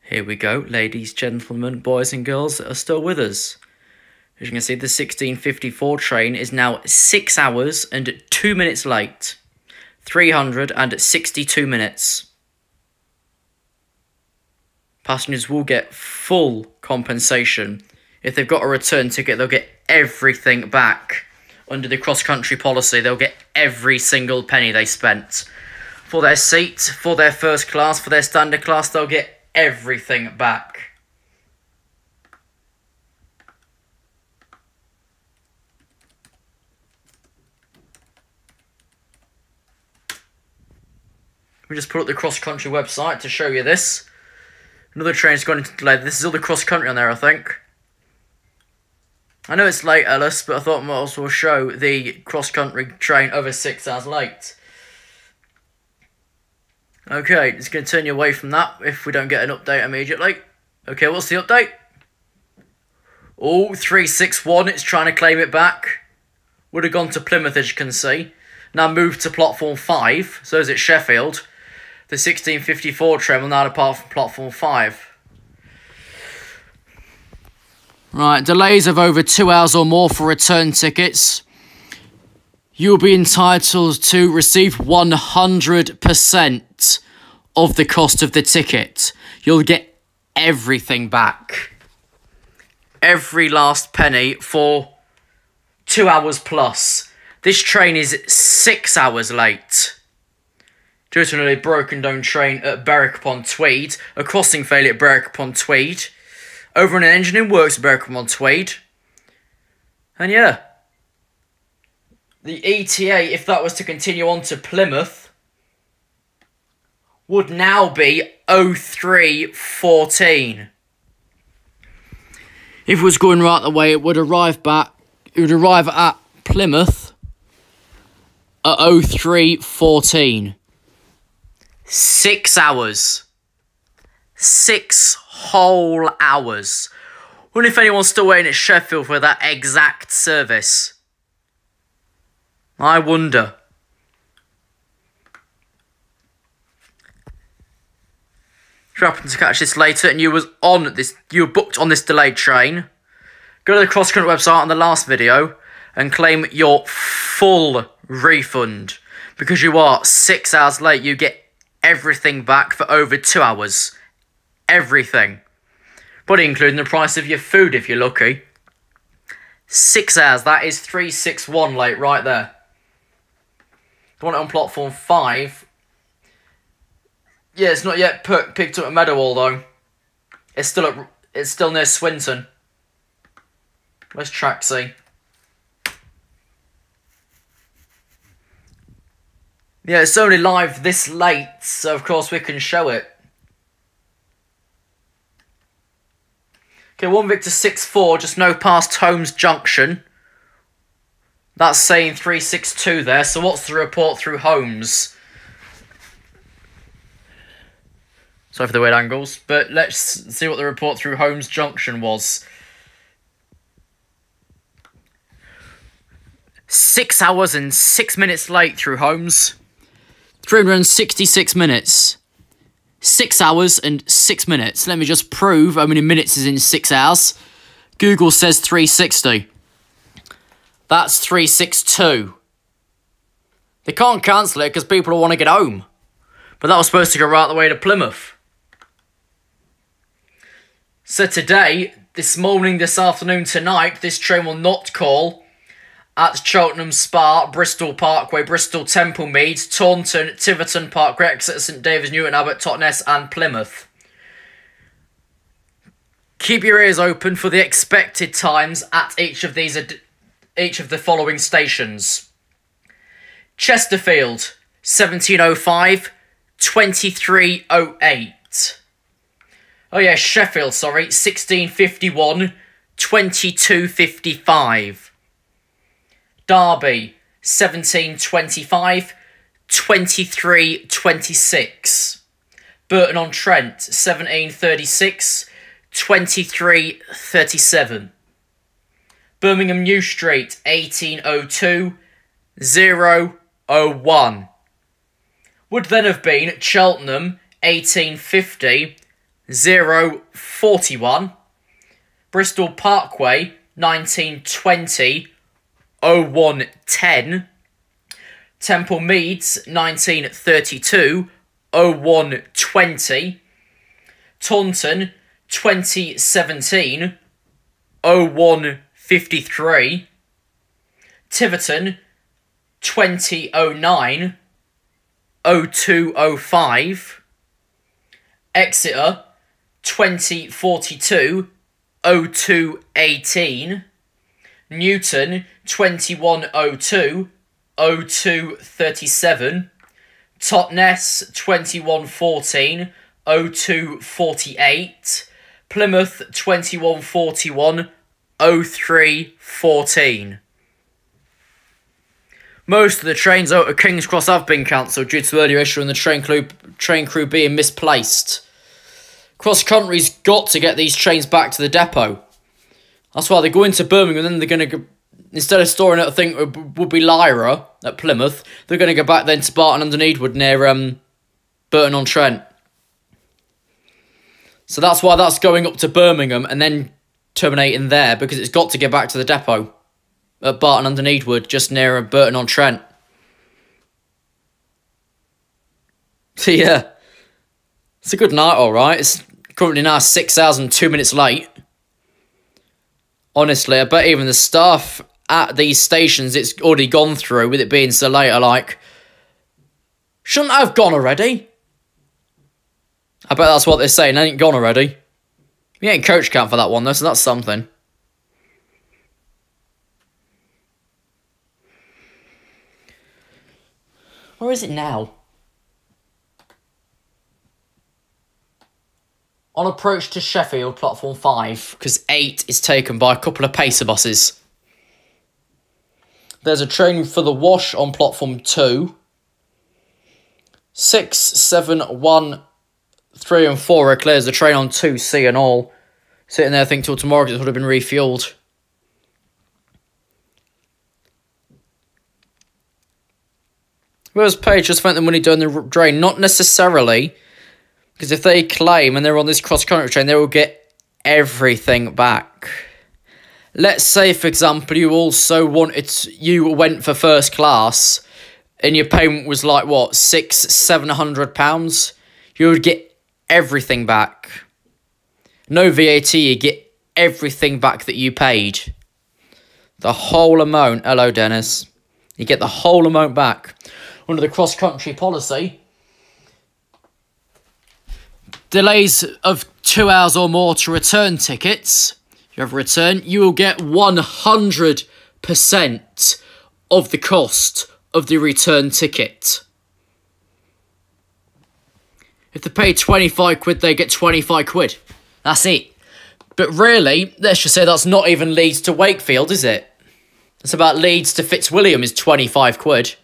Here we go, ladies, gentlemen, boys and girls that are still with us. As you can see, the 1654 train is now 6 hours and 2 minutes late. 362 minutes. Passengers will get full compensation. If they've got a return ticket, they'll get everything back. Under the cross-country policy, they'll get every single penny they spent. For their seat, for their first class, for their standard class, they'll get everything back. We just put up the cross-country website to show you this. Another train's gone into delay. This is all the cross-country on there, I think. I know it's late, Ellis, but I thought I might as well show the cross-country train over 6 hours late. Okay, it's going to turn you away from that if we don't get an update immediately. Okay, what's the update? Oh, 361, it's trying to claim it back. Would have gone to Plymouth, as you can see. Now moved to platform 5, so is it Sheffield. The 1654 train will now depart from platform 5. Right, delays of over 2 hours or more for return tickets. You'll be entitled to receive 100% of the cost of the ticket. You'll get everything back. Every last penny for 2 hours plus. This train is 6 hours late. Due to a nearly broken down train at Berwick-upon-Tweed, a crossing failure at Berwick-upon-Tweed, over an engine in works at Berwick-upon-Tweed, and yeah. The ETA, if that was to continue on to Plymouth, would now be 03:14. If it was going right the way, it would arrive at Plymouth at 03:14. 6 hours. 6 whole hours. Wonder if anyone's still waiting at Sheffield for that exact service. I wonder. If you happen to catch this later and you were booked on this delayed train, go to the cross-country website on the last video and claim your full refund. Because you are 6 hours late, you get everything back for over 2 hours. Everything. But including the price of your food if you're lucky. 6 hours, that is 361 late right there. The one on platform 5. Yeah, it's not yet picked up at Meadowhall though. It's still near Swinton. Where's Tracksea? Yeah, it's only live this late, so of course we can show it. Okay, 1 Victor 6-4, just no past Holmes Junction. That's saying 362 there, so what's the report through Holmes? Sorry for the weird angles, but let's see what the report through Holmes Junction was. 6 hours and 6 minutes late through Holmes. 366 minutes. 6 hours and 6 minutes. Let me just prove how many minutes is in 6 hours. Google says 360. That's 362. They can't cancel it because people want to get home. But that was supposed to go right the way to Plymouth. So today, this morning, this afternoon, tonight, this train will not call at Cheltenham Spa, Bristol Parkway, Bristol Temple Meads, Taunton, Tiverton Park, Exeter, St David's, Newton Abbot, Totnes and Plymouth. Keep your ears open for the expected times at each of the following stations. Chesterfield, 17:05, 23:08. Oh yeah, Sheffield, sorry, 16:51, 22:55. Derby, 17:25, 23:26. Burton-on-Trent, 17:36, 23:37. Birmingham New Street, 18:02, 0:01. Would then have been Cheltenham, 18:50, 041. Bristol Parkway 1920 0110. Temple Meads 1932 0120. Taunton 2017 0153. Tiverton 2009 0205. Exeter 2042 0218. Newton 2102 0237. Totnes 2114 0248. Plymouth 2141 0314. Most of the trains out of King's Cross have been cancelled due to earlier issue and the train crew being misplaced. Cross Country's got to get these trains back to the depot. That's why they're going to Birmingham, and then they're going to go, instead of storing at, I think it would be Lyra at Plymouth, they're going to go back then to Barton-under-Needwood near Burton-on-Trent. So that's why that's going up to Birmingham and then terminating there, because it's got to get back to the depot at Barton-under-Needwood, just near Burton-on-Trent. So yeah, it's a good night, alright. It's currently now 6 hours and 2 minutes late. Honestly, I bet even the staff at these stations it's already gone through, with it being so late, are like, shouldn't I have gone already? I bet that's what they're saying, they ain't gone already. You ain't coach camp for that one though, so that's something. Where is it now? On approach to Sheffield, platform 5, because 8 is taken by a couple of pacer buses. There's a train for the Wash on platform 2. 6, 7, 1, 3 and 4 are clear. There's a train on 2C and all. Sitting there, I think, till tomorrow because it would have been refuelled. Whereas Page just spent the money doing the drain? Not necessarily. Because if they claim and they're on this cross-country train, they will get everything back. Let's say, for example, you went for first class and your payment was like, what, £600-700? You would get everything back. No VAT, you get everything back that you paid. The whole amount. Hello, Dennis. You get the whole amount back. Under the cross-country policy, delays of 2 hours or more to return tickets, if you have a return, you will get 100% of the cost of the return ticket. If they pay 25 quid, they get 25 quid. That's it. But really, let's just say that's not even Leeds to Wakefield, is it? It's about Leeds to Fitzwilliam is 25 quid.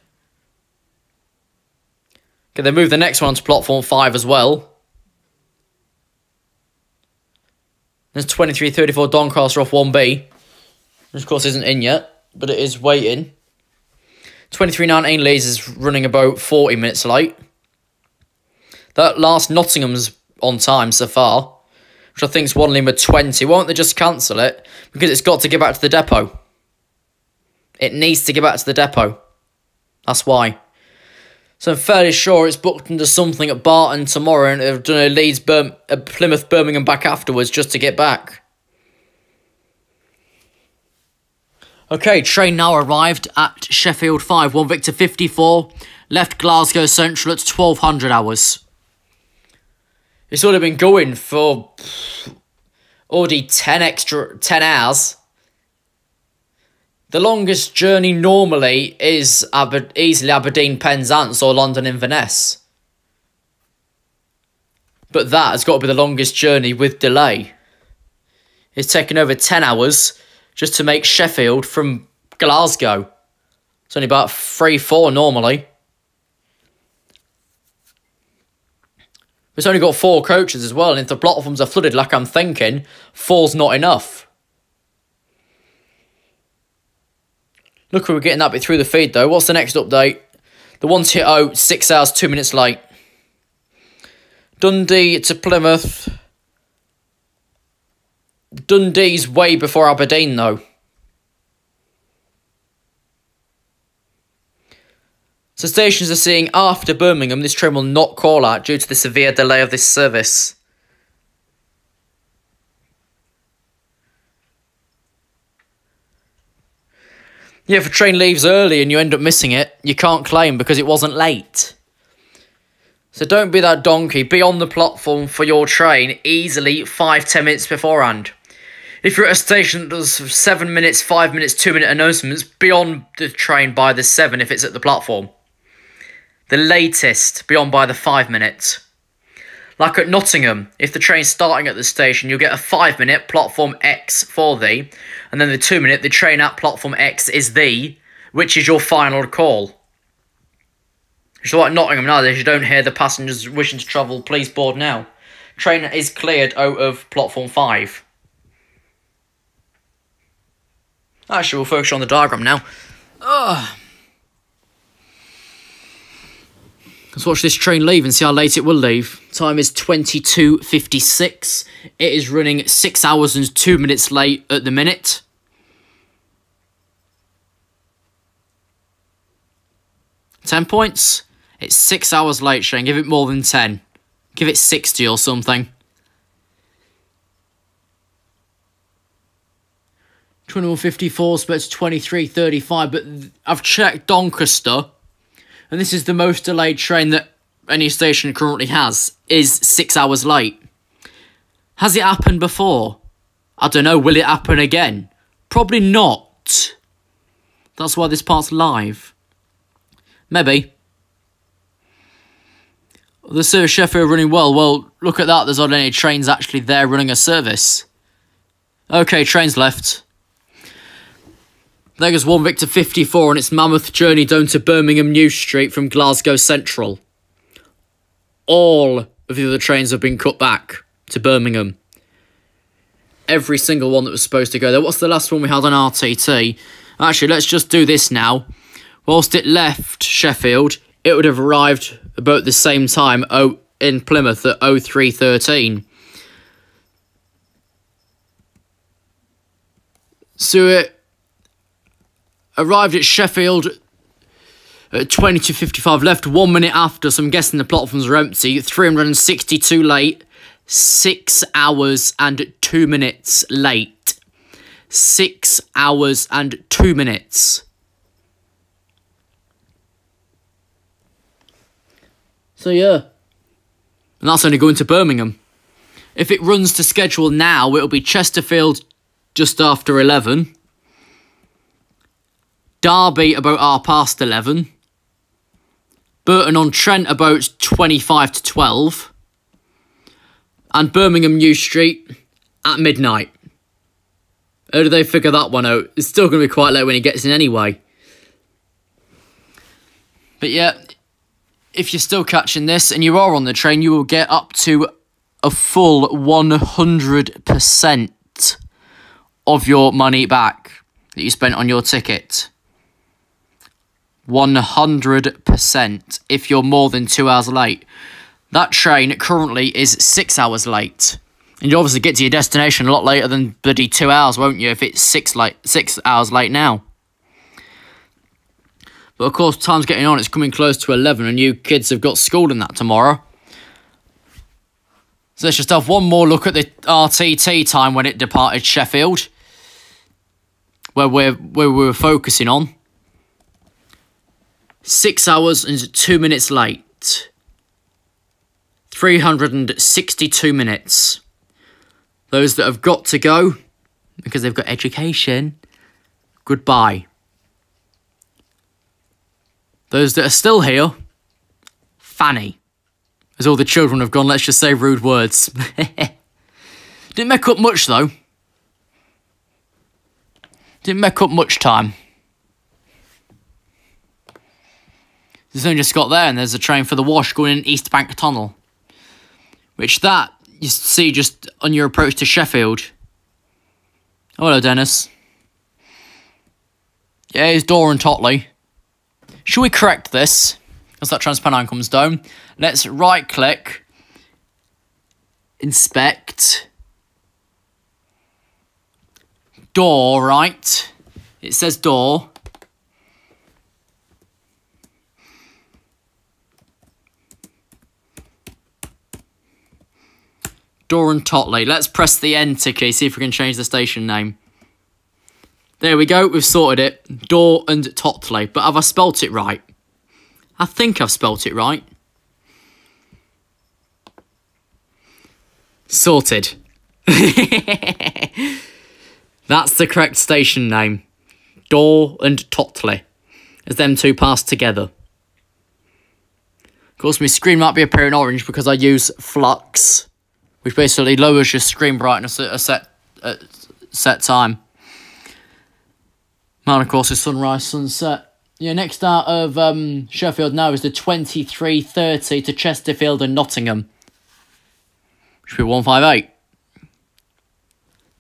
Okay, they move the next one to platform 5 as well. There's 2334 Doncaster off 1B. Which of course isn't in yet, but it is waiting. 2319 Leeds is running about 40 minutes late. That last Nottingham's on time so far, which I think is 1 Lima 20. Won't they just cancel it? Because it's got to get back to the depot. It needs to get back to the depot. That's why. So I'm fairly sure it's booked into something at Barton tomorrow, and they've done a Plymouth, Birmingham back afterwards just to get back. Okay, train now arrived at Sheffield 5. 1 Victor 54, left Glasgow Central at 1200 hours. It's already been going for already 10 hours. The longest journey normally is easily Aberdeen, Penzance or London Inverness. But that has got to be the longest journey with delay. It's taken over 10 hours just to make Sheffield from Glasgow. It's only about 3-4 normally. It's only got 4 coaches as well, and if the platforms are flooded like I'm thinking, 4's not enough. Look, we're getting that bit through the feed though. What's the next update? The one's hit out 6 hours, 2 minutes late. Dundee to Plymouth, Dundee's way before Aberdeen, though. So stations are saying after Birmingham, this train will not call out due to the severe delay of this service. Yeah, if a train leaves early and you end up missing it, you can't claim because it wasn't late. So don't be that donkey. Be on the platform for your train easily 5-10 minutes beforehand. If you're at a station that does 7 minutes, 5 minutes, 2 minute announcements, be on the train by the 7 if it's at the platform. The latest, be on by the 5 minutes. Like at Nottingham, if the train's starting at the station, you'll get a 5 minute platform X for thee, and then the 2 minute, the train at platform X is thee, which is your final call. It's like Nottingham nowadays, you don't hear the passengers wishing to travel, please board now. Train is cleared out of platform 5. Actually, we'll focus on the diagram now. Let's watch this train leave and see how late it will leave. Time is 22:56. It is running 6 hours and 2 minutes late at the minute. £10 points. It's 6 hours late, Shane. Give it more than 10. Give it 60 or something. 21:54, so it's 23:35. But I've checked Doncaster, and this is the most delayed train that any station currently has, is 6 hours late. Has it happened before? I don't know. Will it happen again? Probably not. That's why this part's live. Maybe. The service Sheffield running well. Well, look at that. There's not any trains actually there running a service. Okay, trains left. There goes 1 Victor 54 on its mammoth journey down to Birmingham New Street from Glasgow Central. All of the other trains have been cut back to Birmingham. Every single one that was supposed to go there. What's the last one we had on RTT? Actually, let's just do this now. Whilst it left Sheffield, it would have arrived about the same time in Plymouth at 03:13. So it arrived at Sheffield at 22:55, left 1 minute after, so I'm guessing the platforms are empty. 362 late, 6 hours and 2 minutes late. 6 hours and 2 minutes. So yeah, and that's only going to Birmingham. If it runs to schedule now, it'll be Chesterfield just after 11. Derby about 11:30. Burton-on-Trent about 25 to 12. And Birmingham New Street at midnight. How do they figure that one out? It's still going to be quite late when he gets in anyway. But yeah, if you're still catching this and you are on the train, you will get up to a full 100% of your money back that you spent on your ticket. 100% if you're more than 2 hours late. That train currently is 6 hours late. And you obviously get to your destination a lot later than bloody 2 hours, won't you, if it's 6 hours late now. But of course, time's getting on, it's coming close to 11 and you kids have got school and that tomorrow. So let's just have one more look at the RTT time when it departed Sheffield. Where we were focusing on. 6 hours and 2 minutes late. 362 minutes. Those that have got to go, because they've got education, goodbye. Those that are still here, Fanny. As all the children have gone, let's just say rude words. Didn't make up much, though. Didn't make up much time. There's only just got there, and there's a train for the Wash going in East Bank Tunnel. Which that, you see just on your approach to Sheffield. Oh, hello, Dennis. Yeah, it's Dora and Totley. Should we correct this? As that TransPennine comes down. Let's right-click. Inspect. door, right? It says door. Door and Totley. Let's press the enter key, see if we can change the station name. There we go, we've sorted it. Door and Totley. But have I spelt it right? I think I've spelt it right. Sorted. That's the correct station name. Door and Totley. As them two passed together. Of course, my screen might be appearing orange because I use Flux, which basically lowers your screen brightness at a set time. And of course, it's sunrise, sunset. Yeah, next out of Sheffield now is the 23:30 to Chesterfield and Nottingham. Which will be 158.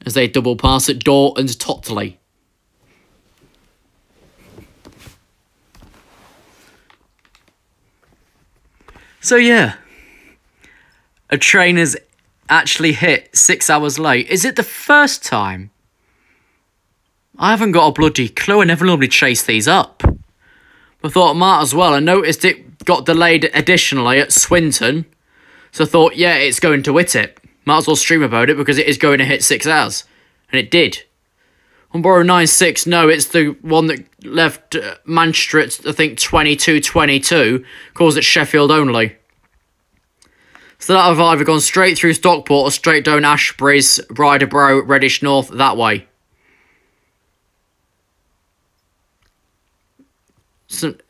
As they double pass at Door and Totley. So yeah, a train has actually hit 6 hours late. Is it the first time? I haven't got a bloody clue. I never normally chase these up. I thought I might as well. I noticed it got delayed additionally at Swinton. So I thought, yeah, it's going to hit it. Might as well stream about it because it is going to hit 6 hours. And it did. 196, no, it's the one that left Manchester at, I think, 22:22. Calls it Sheffield only. So that have either gone straight through Stockport or straight down Ashbury's, Brideborough, Reddish North, that way.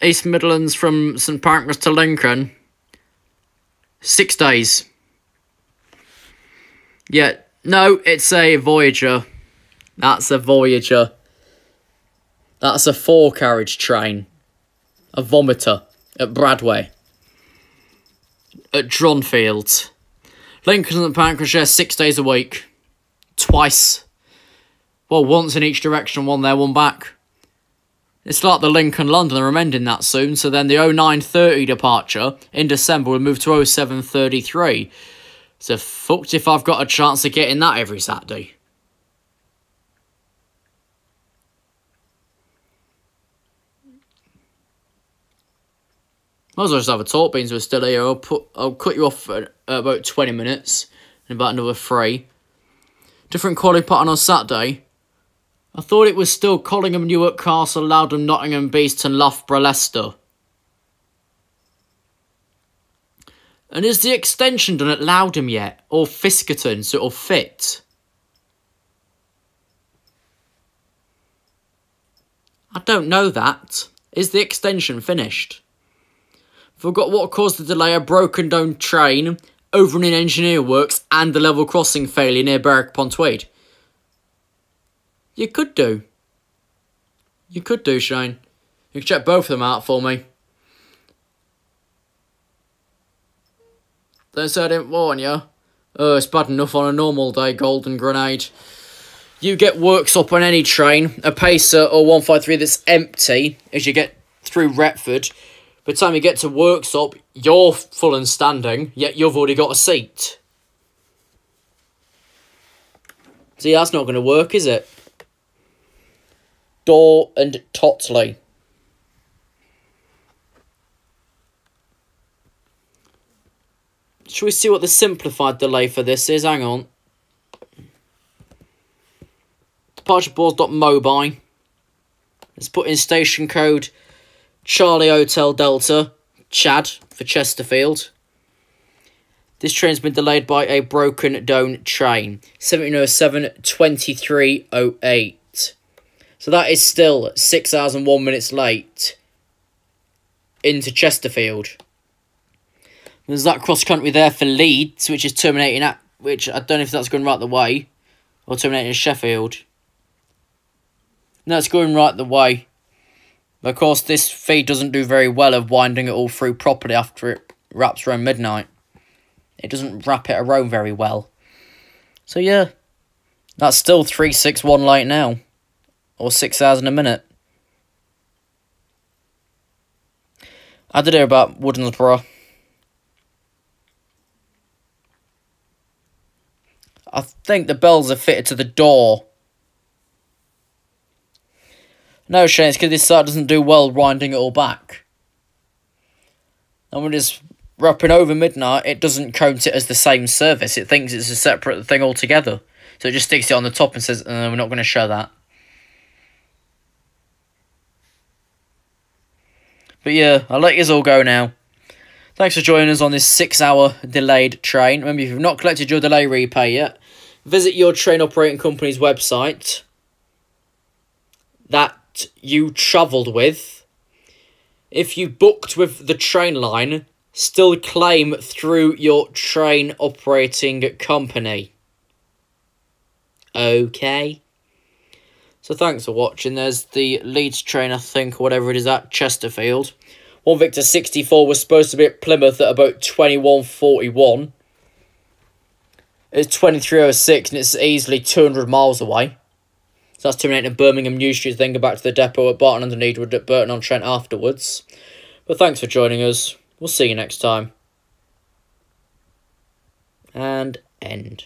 East Midlands from St Pancras to Lincoln. 6 days. Yeah, no, it's a Voyager. That's a Voyager. That's a 4-carriage train. A vomiter at Bradway. At Dronfield. Lincoln and Pancras, yeah, 6 days a week. Twice. Well, once in each direction, one there, one back. It's like the Lincoln-London, they're amending that soon, so then the 09:30 departure in December will move to 07:33. So fucked if I've got a chance of getting that every Saturday. Might as well just have a talk, beans we're still here. I'll cut you off at about 20 minutes, and about another 3. Different quality pattern on Saturday. I thought it was still Collingham, Newark, Castle, Loudon, Nottingham, Beeston, Loughborough, Leicester. And is the extension done at Loudon yet? Or Fiskerton, so it'll fit? I don't know that. Is the extension finished? Forgot what caused the delay: a broken down train, overrunning engineer works, and the level crossing failure near Berwick-upon-Tweed. You could do. You could do, Shane. You can check both of them out for me. Don't say I didn't warn you. Oh, it's bad enough on a normal day, Golden Grenade. You get works up on any train, a Pacer or 153 that's empty as you get through Retford. By the time you get to Worksop, you're full and standing, yet you've already got a seat. See, that's not going to work, is it? Door and Totley. Shall we see what the simplified delay for this is? Hang on. Departureboards.mobile. Let's put in station code Charlie Hotel Delta, Chad, for Chesterfield. This train's been delayed by a broken down train. 1707-2308. So that is still 6 hours and 1 minute late into Chesterfield. There's that cross country there for Leeds, which is terminating at, which I don't know if that's going right the way, or terminating at Sheffield. No, it's going right the way. But of course, this feed doesn't do very well of winding it all through properly after it wraps around midnight. It doesn't wrap it around very well. So yeah, that's still 361 late now. Or 6 hours and a minute. I did hear about Woodensborough. I think the bells are fitted to the door. No, Shane, it's because this site doesn't do well winding it all back. And when it's wrapping over midnight, it doesn't count it as the same service. It thinks it's a separate thing altogether. So it just sticks it on the top and says, we're not going to show that. But yeah, I'll let you all go now. Thanks for joining us on this 6-hour delayed train. Remember, if you've not collected your delay repay yet, visit your train operating company's website that you travelled with. If you booked with the train line, still claim through your train operating company. Okay. So thanks for watching. There's the Leeds train, I think, or whatever it is, at Chesterfield. 1 Victor 64 was supposed to be at Plymouth at about 21:41. It's 23:06 and it's easily 200 miles away. So that's terminating Birmingham New Street, then go back to the depot at Barton-under-Needwood at Burton-on-Trent afterwards. But thanks for joining us. We'll see you next time. And end.